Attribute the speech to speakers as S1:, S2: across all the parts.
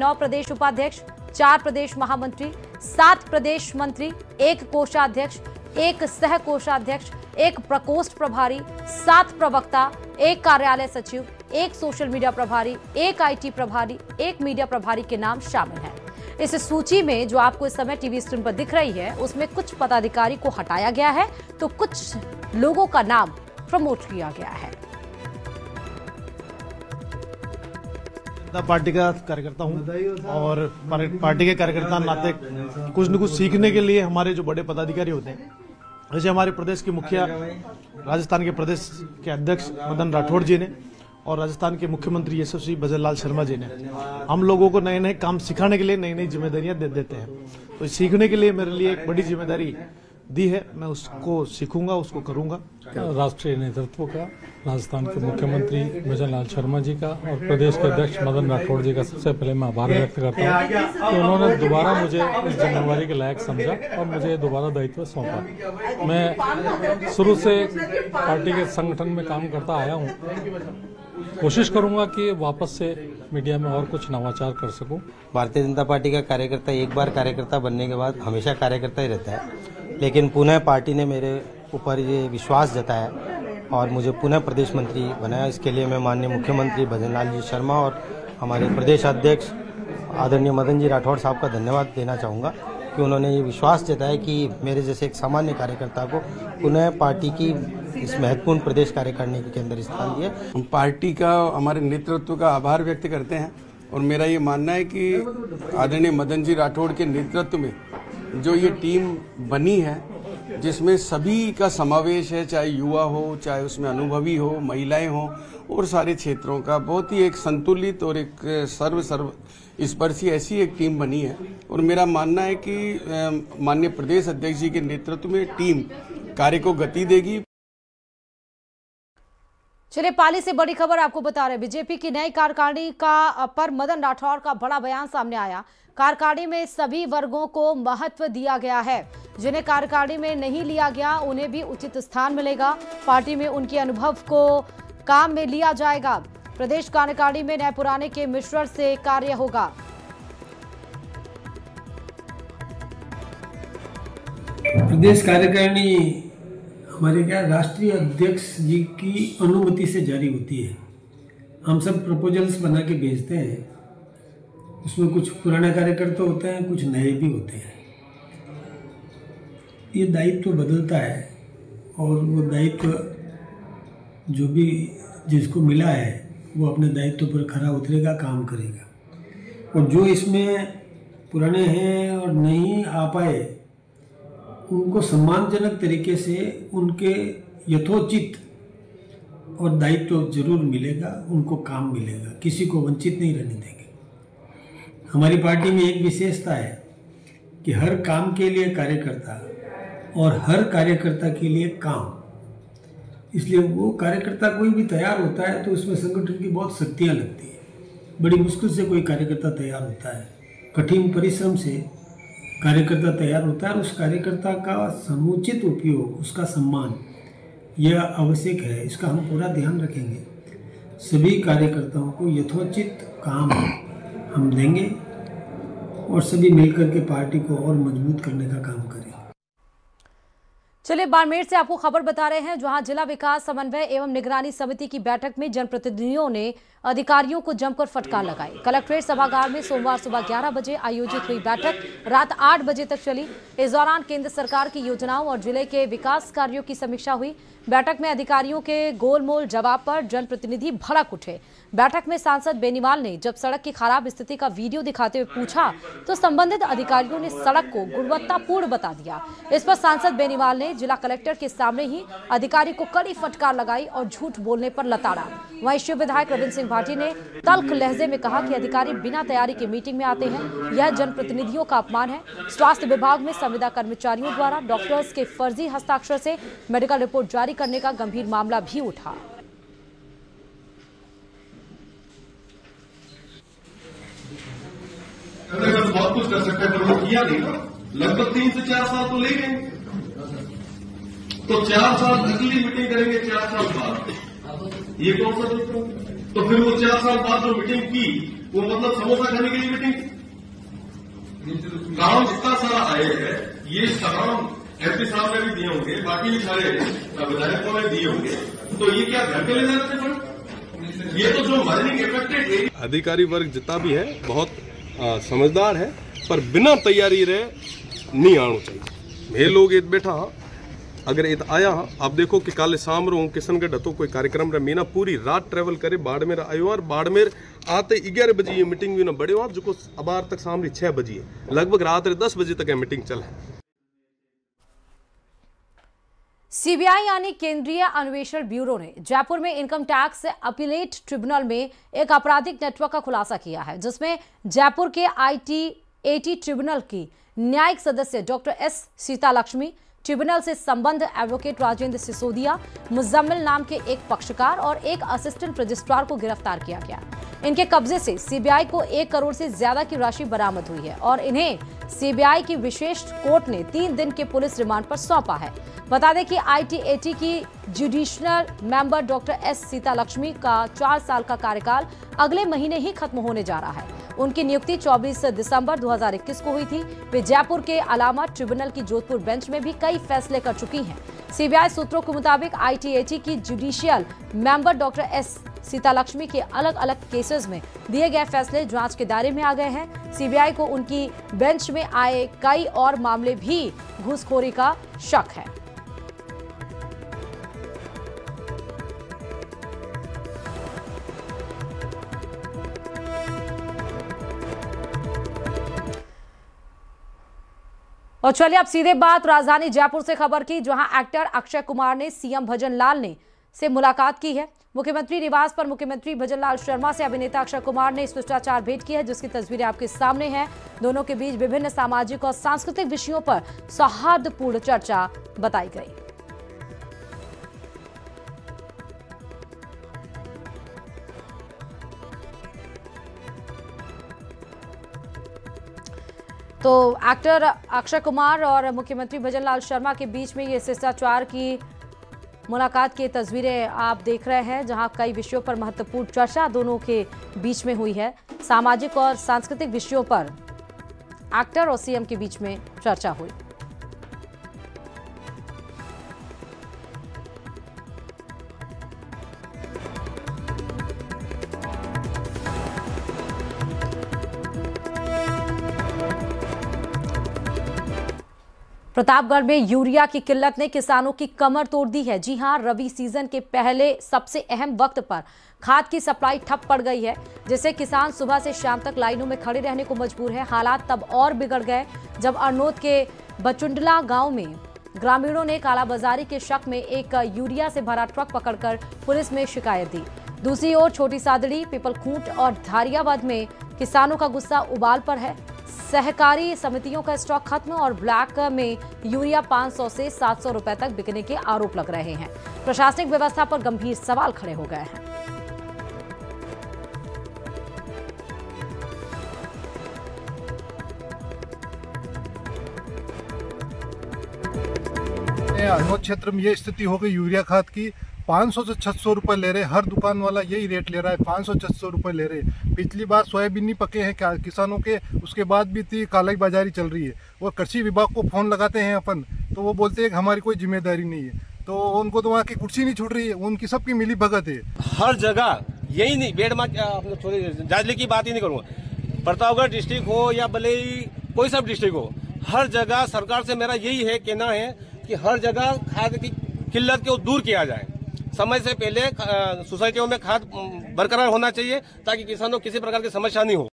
S1: 9 प्रदेश उपाध्यक्ष, 4 प्रदेश महामंत्री, 7 प्रदेश मंत्री, 1 कोषाध्यक्ष, 1 सह कोषाध्यक्ष, 1 प्रकोष्ठ प्रभारी, 7 प्रवक्ता, 1 कार्यालय सचिव, 1 सोशल मीडिया प्रभारी, 1 IT प्रभारी, 1 मीडिया प्रभारी के नाम शामिल हैं। इस सूची में जो आपको इस समय टीवी स्क्रीन पर दिख रही है, उसमें कुछ पदाधिकारी को हटाया गया है तो कुछ लोगों का नाम प्रमोट किया गया है।
S2: जनता पार्टी का कार्यकर्ता हूं और पार्टी के कार्यकर्ता नाते कुछ न कुछ सीखने के लिए हमारे जो बड़े पदाधिकारी होते हैं, जैसे हमारे प्रदेश के मुखिया, राजस्थान के प्रदेश के अध्यक्ष मदन राठौड़ जी ने और राजस्थान के मुख्यमंत्री यशस्वी भजनलाल शर्मा जी ने हम लोगों को नए नए काम सिखाने के लिए नई नई जिम्मेदारियां दे देते हैं। तो सीखने के लिए मेरे लिए एक बड़ी जिम्मेदारी दी है, मैं उसको सीखूंगा, उसको करूंगा।
S3: राष्ट्रीय नेतृत्व का, राजस्थान के मुख्यमंत्री भजनलाल शर्मा जी का और प्रदेश के अध्यक्ष मदन राठौड़ जी का सबसे पहले मैं आभार व्यक्त करता हूं कि उन्होंने दोबारा मुझे इस जिम्मेवारी के लायक समझा और मुझे दोबारा दायित्व सौंपा। मैं शुरू से पार्टी के संगठन में काम करता आया हूं, कोशिश करूंगा कि वापस से मीडिया में और कुछ नवाचार कर सकूं।
S4: भारतीय जनता पार्टी का कार्यकर्ता एक बार कार्यकर्ता बनने के बाद हमेशा कार्यकर्ता ही रहता है, लेकिन पुनः पार्टी ने मेरे ऊपर ये विश्वास जताया और मुझे पुनः प्रदेश मंत्री बनाया। इसके लिए मैं माननीय मुख्यमंत्री भजनलाल जी शर्मा और हमारे प्रदेश अध्यक्ष आदरणीय मदन जी राठौड़ साहब का धन्यवाद देना चाहूँगा कि उन्होंने ये विश्वास जताया कि मेरे जैसे एक सामान्य कार्यकर्ता को पुनः पार्टी की इस महत्वपूर्ण प्रदेश कार्यकारिणी के अंदर स्थान दिया।
S5: हम पार्टी का, हमारे नेतृत्व का आभार व्यक्त करते हैं और मेरा ये मानना है कि आदरणीय मदन जी राठौड़ के नेतृत्व में जो ये टीम बनी है, जिसमें सभी का समावेश है, चाहे युवा हो, चाहे उसमें अनुभवी हो, महिलाएं हो और सारे क्षेत्रों का, बहुत ही एक संतुलित और एक सर्व स्पर्शी ऐसी एक टीम बनी है। और मेरा मानना है कि माननीय प्रदेश अध्यक्ष जी के नेतृत्व में टीम कार्य को गति देगी।
S1: चलिए, पाली से बड़ी खबर आपको बता रहे हैं। बीजेपी की नई कार्यकारिणी का पर मदन राठौड़ का बड़ा बयान सामने आया। कार्यकारिणी में सभी वर्गों को महत्व दिया गया है, जिन्हें कार्यकारिणी में नहीं लिया गया उन्हें भी उचित स्थान मिलेगा। पार्टी में उनके अनुभव को काम में लिया जाएगा। प्रदेश कार्यकारिणी में नए पुराने के मिश्रण से कार्य होगा।
S6: प्रदेश कार्यकारिणी हमारे राष्ट्रीय अध्यक्ष जी की अनुमति से जारी होती है। हम सब प्रपोजल्स बना के भेजते हैं, उसमें कुछ पुराने कार्यकर्ता होते हैं, कुछ नए भी होते हैं। ये दायित्व बदलता है और वो दायित्व जो भी जिसको मिला है वो अपने दायित्व पर खरा उतरेगा, काम करेगा। और जो इसमें पुराने हैं और नहीं आ पाए, उनको सम्मानजनक तरीके से उनके यथोचित और दायित्व जरूर मिलेगा, उनको काम मिलेगा, किसी को वंचित नहीं रहने देंगे। हमारी पार्टी में एक विशेषता है कि हर काम के लिए कार्यकर्ता और हर कार्यकर्ता के लिए काम। इसलिए वो कार्यकर्ता कोई भी तैयार होता है तो उसमें संगठन की बहुत शक्तियाँ लगती है। बड़ी मुश्किल से कोई कार्यकर्ता तैयार होता है, कठिन परिश्रम से कार्यकर्ता तैयार होता है और उस कार्यकर्ता का समुचित उपयोग, उसका सम्मान, यह आवश्यक है। इसका हम पूरा ध्यान रखेंगे। सभी कार्यकर्ताओं को यथोचित काम हम देंगे और सभी मिलकर के पार्टी को और मजबूत करने का काम करें।
S1: चलिए, बाड़मेर से आपको खबर बता रहे हैं, जहां जिला विकास समन्वय एवं निगरानी समिति की बैठक में जनप्रतिनिधियों ने अधिकारियों को जमकर फटकार लगाई। कलेक्ट्रेट सभागार में सोमवार सुबह 11 बजे आयोजित हुई बैठक रात 8 बजे तक चली। इस दौरान केंद्र सरकार की योजनाओं और जिले के विकास कार्यों की समीक्षा हुई। बैठक में अधिकारियों के गोलमोल जवाब पर जनप्रतिनिधि भड़क उठे। बैठक में सांसद बेनीवाल ने जब सड़क की खराब स्थिति का वीडियो दिखाते हुए पूछा तो संबंधित अधिकारियों ने सड़क को गुणवत्तापूर्ण बता दिया। इस पर सांसद बेनीवाल ने जिला कलेक्टर के सामने ही अधिकारी को कड़ी फटकार लगाई और झूठ बोलने पर लताड़ा। वहीं शिव विधायक रविंद्र सिंह भाटी ने तल्ख लहजे में कहा कि अधिकारी बिना तैयारी के मीटिंग में आते हैं, यह जनप्रतिनिधियों का अपमान है। स्वास्थ्य विभाग में संविदा कर्मचारियों द्वारा डॉक्टर्स के फर्जी हस्ताक्षर से मेडिकल रिपोर्ट जारी करने का गंभीर मामला भी उठा।
S7: बहुत कुछ कर सकते हैं पर वो किया नहीं ना। लगभग 3 से 4 साल तो ले गए, तो 4 साल अगली मीटिंग करेंगे 4 साल बाद, ये कौन सा देखते? तो फिर वो 4 साल बाद जो मीटिंग की वो मतलब समोसा खाने के लिए मीटिंग? काम जितना सारा आए है, ये तमाम एमपी साहब ने भी दिए होंगे, बाकी भी सारे विधायकों ने दिए होंगे, तो ये क्या घर पे ले जाते हैं? ये तो जो माइनिंग इफेक्टेड एरिया,
S5: अधिकारी वर्ग जितना भी है बहुत समझदार है, पर बिना तैयारी रहे नहीं आना चाहिए। ये लोग इत बैठा अगर इत आया आप देखो कि काले शाम रो किशनगढ़ हतो कोई कार्यक्रम रे मीना पूरी रात ट्रेवल करे बाड़मेर आयो और बाड़मेर आते 11 बजे ये मीटिंग भी ना बढ़े वहां जो अबार तक शाम 6 बजे है, लगभग रात रे 10 बजे तक ये मीटिंग चल है।
S1: सीबीआई यानी केंद्रीय अन्वेषण ब्यूरो ने जयपुर में इनकम टैक्स अपीलेट ट्रिब्यूनल में एक आपराधिक नेटवर्क का खुलासा किया है, जिसमें जयपुर के IT-AT ट्रिब्यूनल की न्यायिक सदस्य डॉक्टर एस सीतालक्ष्मी, ट्रिब्यूनल से संबंध एडवोकेट राजेंद्र सिसोदिया, मुजम्मिल नाम के एक पक्षकार और एक असिस्टेंट रजिस्ट्रार को गिरफ्तार किया गया। इनके कब्जे से सीबीआई को 1 करोड़ से ज्यादा की राशि बरामद हुई है और इन्हें सीबीआई की विशेष कोर्ट ने 3 दिन के पुलिस रिमांड पर सौंपा है। बता दें कि IT-AT की judicial member doctor S Sitalakshmi का 4 साल का कार्यकाल अगले महीने ही खत्म होने जा रहा है। उनकी नियुक्ति 24 दिसंबर 2021 को हुई थी। वे जयपुर के अलावा ट्रिब्यूनल की जोधपुर बेंच में भी कई फैसले कर चुकी हैं। सीबीआई सूत्रों के मुताबिक IT-AT की judicial member doctor S Sitalakshmi के अलग अलग केसेस में दिए गए फैसले जांच के दायरे में आ गए हैं। सीबीआई को उनकी बेंच में आए कई और मामले भी घूसखोरी का शक है। और चलिए अब सीधे बात राजधानी जयपुर से खबर की, जहां एक्टर अक्षय कुमार ने सीएम भजनलाल से मुलाकात की है। मुख्यमंत्री निवास पर मुख्यमंत्री भजनलाल शर्मा से अभिनेता अक्षय कुमार ने शिष्टाचार भेंट की है, जिसकी तस्वीरें आपके सामने हैं। दोनों के बीच विभिन्न सामाजिक और सांस्कृतिक विषयों पर सौहार्दपूर्ण चर्चा बताई गई। तो एक्टर अक्षय कुमार और मुख्यमंत्री भजनलाल शर्मा के बीच में ये शिष्टाचार की मुलाकात की तस्वीरें आप देख रहे हैं, जहां कई विषयों पर महत्वपूर्ण चर्चा दोनों के बीच में हुई है। सामाजिक और सांस्कृतिक विषयों पर एक्टर और सीएम के बीच में चर्चा हुई। प्रतापगढ़ में यूरिया की किल्लत ने किसानों की कमर तोड़ दी है। जी हां, रबी सीजन के पहले सबसे अहम वक्त पर खाद की सप्लाई ठप पड़ गई है, जिससे किसान सुबह से शाम तक लाइनों में खड़े रहने को मजबूर है। हालात तब और बिगड़ गए जब अरनोद के बचुंडला गांव में ग्रामीणों ने कालाबाजारी के शक में एक यूरिया से भरा ट्रक पकड़कर पुलिस में शिकायत दी। दूसरी ओर छोटी सादड़ी, पिपलखूंट और धारियाबाद में किसानों का गुस्सा उबाल पर है। सहकारी समितियों का स्टॉक खत्म और ब्लैक में यूरिया 500 से 700 रुपए तक बिकने के आरोप लग रहे हैं। प्रशासनिक व्यवस्था पर गंभीर सवाल खड़े हो गए हैं।
S8: अरनोद क्षेत्र में ये स्थिति हो गई यूरिया खाद की। 500 से 600 रुपए ले रहे, हर दुकान वाला यही रेट ले रहा है, 500-600 रुपए ले रहे। पिछली बार सोयाबीन नहीं पके हैं क्या किसानों के, उसके बाद भी इतनी कालाई बाजारी चल रही है। वो कृषि विभाग को फोन लगाते हैं अपन, तो वो बोलते हैं कि हमारी कोई जिम्मेदारी नहीं है, तो उनको तो वहाँ की कुर्सी नहीं छूट रही है, उनकी सबकी मिली भगत है।
S9: हर जगह यही नहीं, बेड़मा थोड़ी जाजली की बात ही नहीं करूँगा, प्रतापगढ़ डिस्ट्रिक्ट हो या भले ही कोई सब डिस्ट्रिक्ट हो, हर जगह सरकार से मेरा यही है कहना है कि हर जगह खाद की किल्लत को दूर किया जाए। समय से पहले सोसाइटियों में खाद बरकरार होना चाहिए ताकि किसानों को किसी प्रकार की समस्या नहीं हो।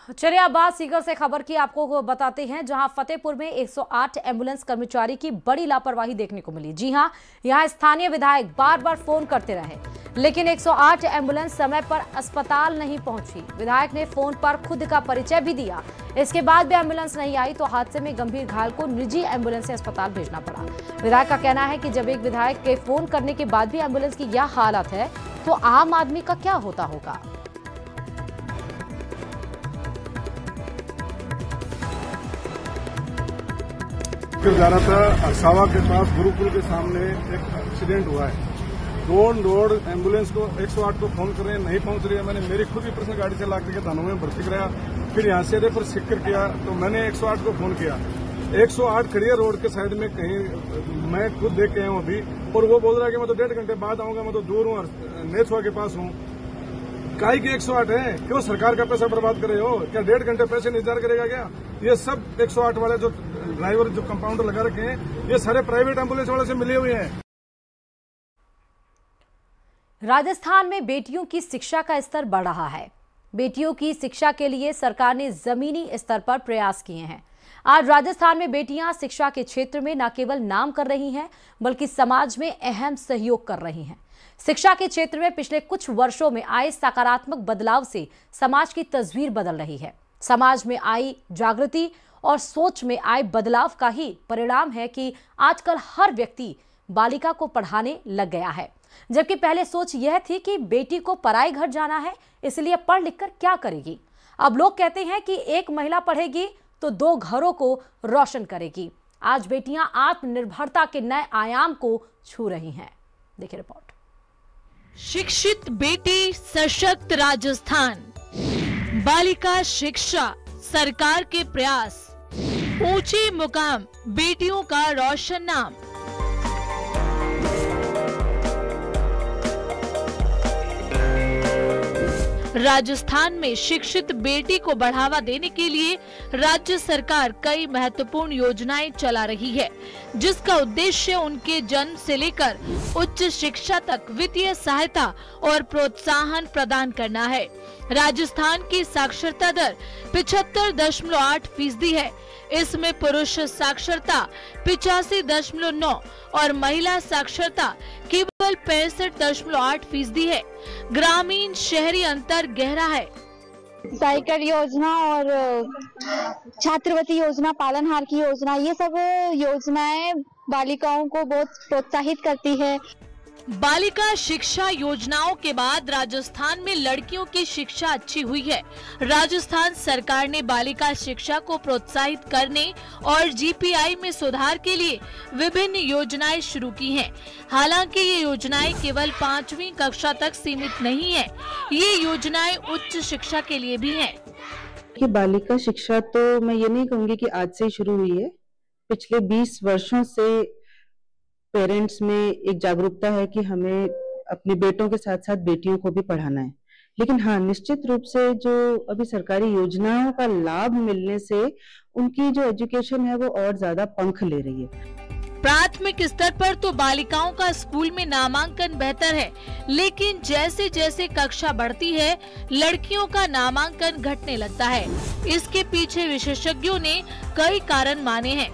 S1: चलिए अब बात सीकर से खबर की आपको बताते हैं, जहां फतेहपुर में 108 एम्बुलेंस कर्मचारी की बड़ी लापरवाही देखने को मिली। जी हां, यहां स्थानीय विधायक बार बार फोन करते रहे, लेकिन 108 एम्बुलेंस समय पर अस्पताल नहीं पहुंची। विधायक ने फोन पर खुद का परिचय भी दिया, इसके बाद भी एम्बुलेंस नहीं आई तो हादसे में गंभीर घायल को निजी एम्बुलेंस से अस्पताल भेजना पड़ा। विधायक का कहना है कि जब एक विधायक के फोन करने के बाद भी एम्बुलेंस की यह हालत है तो आम आदमी का क्या होता होगा।
S8: जा रहा था अरसावा के पास गुरुकुल के सामने एक एक्सीडेंट हुआ है, रोड एम्बुलेंस को 108 को फोन कर रहे हैं, नहीं पहुंच रही है। मैंने मेरी खुद ही पर्सनल गाड़ी से ला करके धानों में भर्ती कराया, फिर यहाँ से रेफर सिक्कर किया, तो मैंने 108 को फोन किया। 108 खड़ी है रोड के साइड में कहीं, मैं खुद देख के आया हूँ अभी, और वो बोल रहा है कि मैं तो 1.5 घंटे बाद आऊंगा, मैं तो दूर हूँ, नेथुआ के पास हूँ। काई के 108 है, क्यों सरकार का पैसा बर्बाद कर रहे हो? क्या 1.5 घंटे पैसे इंतजार करेगा क्या? ये सब 108 वाले जो ड्राइवर जो कंपाउंडर लगा रखे हैं, ये सारे प्राइवेट एम्बुलेंस वाले से मिले हुए हैं।
S1: राजस्थान में बेटियों की शिक्षा का स्तर बढ़ रहा है। बेटियों की शिक्षा के लिए सरकार ने जमीनी स्तर पर प्रयास किए हैं। आज राजस्थान में बेटियां शिक्षा के क्षेत्र में न केवल नाम कर रही हैं, बल्कि समाज में अहम सहयोग कर रही हैं। शिक्षा के क्षेत्र में पिछले कुछ वर्षों में आए सकारात्मक बदलाव से समाज की तस्वीर बदल रही है। समाज में आई जागृति और सोच में आए बदलाव का ही परिणाम है कि आजकल हर व्यक्ति बालिका को पढ़ाने लग गया है। जबकि पहले सोच यह थी कि बेटी को पराए घर जाना है, इसलिए पढ़ लिखकर क्या करेगी। अब लोग कहते हैं कि एक महिला पढ़ेगी तो 2 घरों को रोशन करेगी। आज बेटियां आत्मनिर्भरता के नए आयाम को छू रही हैं। देखिए रिपोर्ट।
S10: शिक्षित बेटी सशक्त राजस्थान, बालिका शिक्षा सरकार के प्रयास, ऊंचे मुकाम बेटियों का रोशन नाम। राजस्थान में शिक्षित बेटी को बढ़ावा देने के लिए राज्य सरकार कई महत्वपूर्ण योजनाएं चला रही है, जिसका उद्देश्य उनके जन्म से लेकर उच्च शिक्षा तक वित्तीय सहायता और प्रोत्साहन प्रदान करना है। राजस्थान की साक्षरता दर 75.8% है। इसमें पुरुष साक्षरता 85.9 और महिला साक्षरता केवल 65.8% है। ग्रामीण शहरी अंतर गहरा है।
S11: साइकिल योजना और छात्रवृत्ति योजना, पालनहार की योजना, ये सब योजनाएं बालिकाओं को बहुत प्रोत्साहित करती है।
S10: बालिका शिक्षा योजनाओं के बाद राजस्थान में लड़कियों की शिक्षा अच्छी हुई है। राजस्थान सरकार ने बालिका शिक्षा को प्रोत्साहित करने और जीपीआई में सुधार के लिए विभिन्न योजनाएं शुरू की हैं। हालांकि ये योजनाएं केवल 5वीं कक्षा तक सीमित नहीं है, ये योजनाएं उच्च शिक्षा के लिए भी हैं।
S12: कि बालिका शिक्षा तो मैं ये नहीं कहूँगी कि आज से शुरू हुई है। पिछले 20 वर्षों से पेरेंट्स में एक जागरूकता है कि हमें अपने बेटों के साथ साथ बेटियों को भी पढ़ाना है। लेकिन हाँ, निश्चित रूप से जो अभी सरकारी योजनाओं का लाभ मिलने से उनकी जो एजुकेशन है वो और ज्यादा पंख ले रही है।
S10: प्राथमिक स्तर पर तो बालिकाओं का स्कूल में नामांकन बेहतर है, लेकिन जैसे जैसे कक्षा बढ़ती है लड़कियों का नामांकन घटने लगता है। इसके पीछे विशेषज्ञों ने कई कारण माने हैं।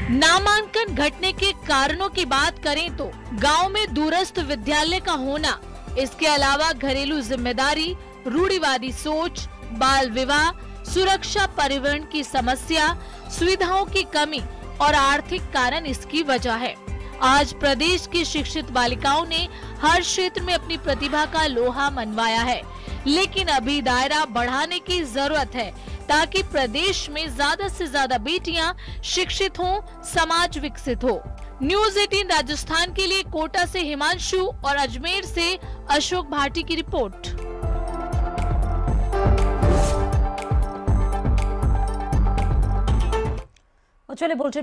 S10: नामांकन घटने के कारणों की बात करें तो गांव में दूरस्थ विद्यालय का होना, इसके अलावा घरेलू जिम्मेदारी, रूढ़िवादी सोच, बाल विवाह, सुरक्षा परिवहन की समस्या, सुविधाओं की कमी और आर्थिक कारण इसकी वजह है। आज प्रदेश की शिक्षित बालिकाओं ने हर क्षेत्र में अपनी प्रतिभा का लोहा मनवाया है, लेकिन अभी दायरा बढ़ाने की जरूरत है ताकि प्रदेश में ज्यादा से ज्यादा बेटियां शिक्षित हों, समाज विकसित हो। न्यूज़ 18 राजस्थान के लिए कोटा से हिमांशु और अजमेर से अशोक भाटी की रिपोर्ट।
S1: चलिए बुलेटिन